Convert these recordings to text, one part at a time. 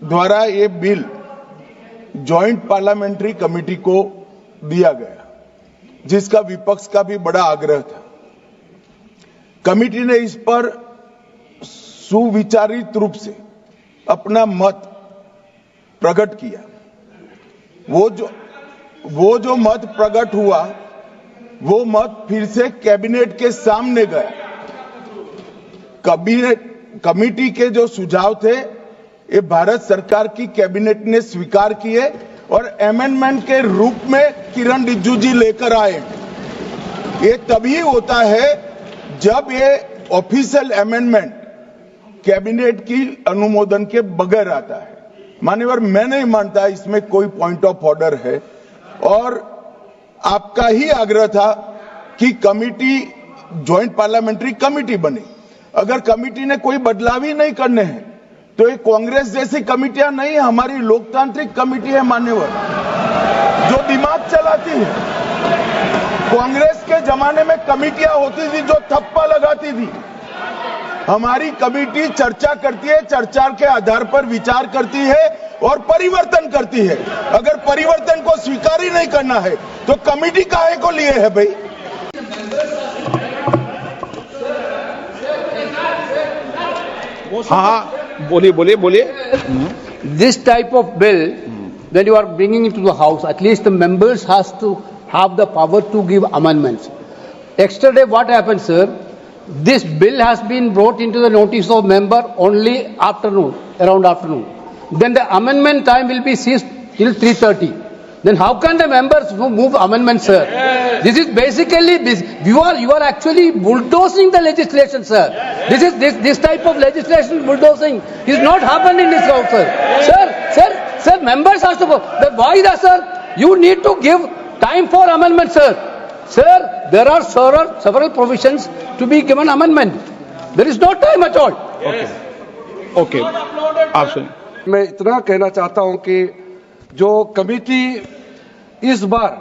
द्वारा ये bill joint parliamentary committee को दिया गया, जिसका विपक्ष का भी बड़ा आग्रह था। कमेटी ने इस पर सुविचारित रूप से अपना मत प्रकट किया। वो जो मत प्रकट हुआ, वो मत फिर से कैबिनेट के सामने गया। कमेटी के जो सुझाव थे, ये भारत सरकार की कैबिनेट ने स्वीकार किए और अमेंडमेंट के रूप में किरण रिजिजू जी लेकर आए। ये तभी होता है जब ये ऑफिशियल अमेंडमेंट कैबिनेट की अनुमोदन के बगैर आता है। मान्यवर, मैं नहीं मानता इसमें कोई पॉइंट ऑफ ऑर्डर है, और आपका ही आग्रह था कि कमेटी ज्वाइंट पार्लियामेंट्री कमेटी बने। अगर कमेटी ने कोई बदलाव ही नहीं करने हैं तो ये कांग्रेस जैसी कमेटियां नहीं, हमारी लोकतांत्रिक कमेटी है मान्यवर, जो दिमाग चलाती है। कांग्रेस के जमाने में कमेटियां होती थी जो थप्पा लगाती थी। हमारी कमेटी चर्चा करती है, चर्चा के आधार पर विचार करती है और परिवर्तन करती है। अगर परिवर्तन को स्वीकार ही नहीं करना है तो कमेटी काहे को लिए है भाई? हाँ, बोलिए। This type of bill, when you are bringing it to the house, at least the members has to have the power to give amendments. Yesterday, what happened, sir? This bill has been brought into the notice of member only afternoon, around afternoon. Then the amendment time will be ceased till 3:30. Then how can the members move amendments, sir? This is basically you are actually bulldozing the legislation, sir. This type of legislation bulldozing is not happening in this house, sir. Sir, members have to go. Why that, sir? You need to give time for amendment, sir. Sir, there are several provisions to be given amendment. There is no time at all. Okay, आप सुन। मैं इतना कहना चाहता हूं कि जो committee इस बार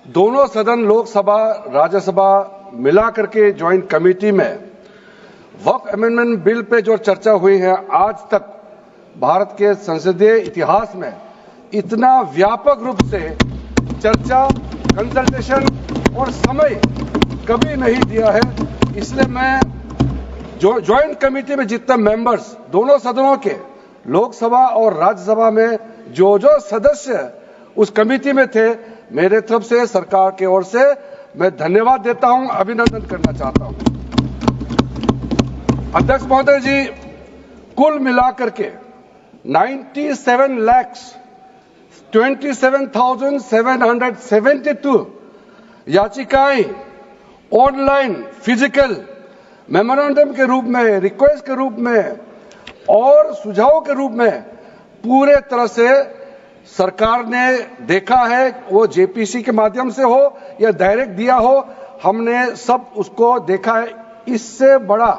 दोनों सदन लोकसभा राज्यसभा मिला करके ज्वाइंट कमेटी में वक्फ अमेंडमेंट बिल पे जो चर्चा हुई है, आज तक भारत के संसदीय इतिहास में इतना व्यापक रूप से चर्चा, कंसल्टेशन और समय कभी नहीं दिया है। इसलिए मैं जो ज्वाइंट कमेटी में जितने मेंबर्स दोनों सदनों के लोकसभा और राज्यसभा में जो सदस्य उस कमेटी में थे, मेरे तरफ से सरकार की ओर से मैं धन्यवाद देता हूं, अभिनंदन करना चाहता हूं। अध्यक्ष महोदय जी, कुल मिलाकर के 97,27,772 याचिकाएं ऑनलाइन, फिजिकल, मेमोरेंडम के रूप में, रिक्वेस्ट के रूप में और सुझाव के रूप में पूरे तरह से सरकार ने देखा है। वो जेपीसी के माध्यम से हो या डायरेक्ट दिया हो, हमने सब उसको देखा है। इससे बड़ा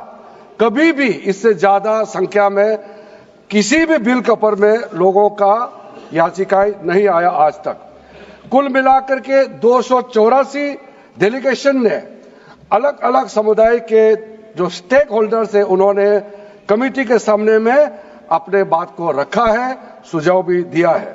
कभी भी, इससे ज्यादा संख्या में किसी भी बिल के ऊपर में लोगों का याचिकाएं नहीं आया आज तक। कुल मिलाकर के 284 डेलीगेशन ने अलग अलग समुदाय के जो स्टेक होल्डर्स है, उन्होंने कमेटी के सामने में अपने बात को रखा है, सुझाव भी दिया है।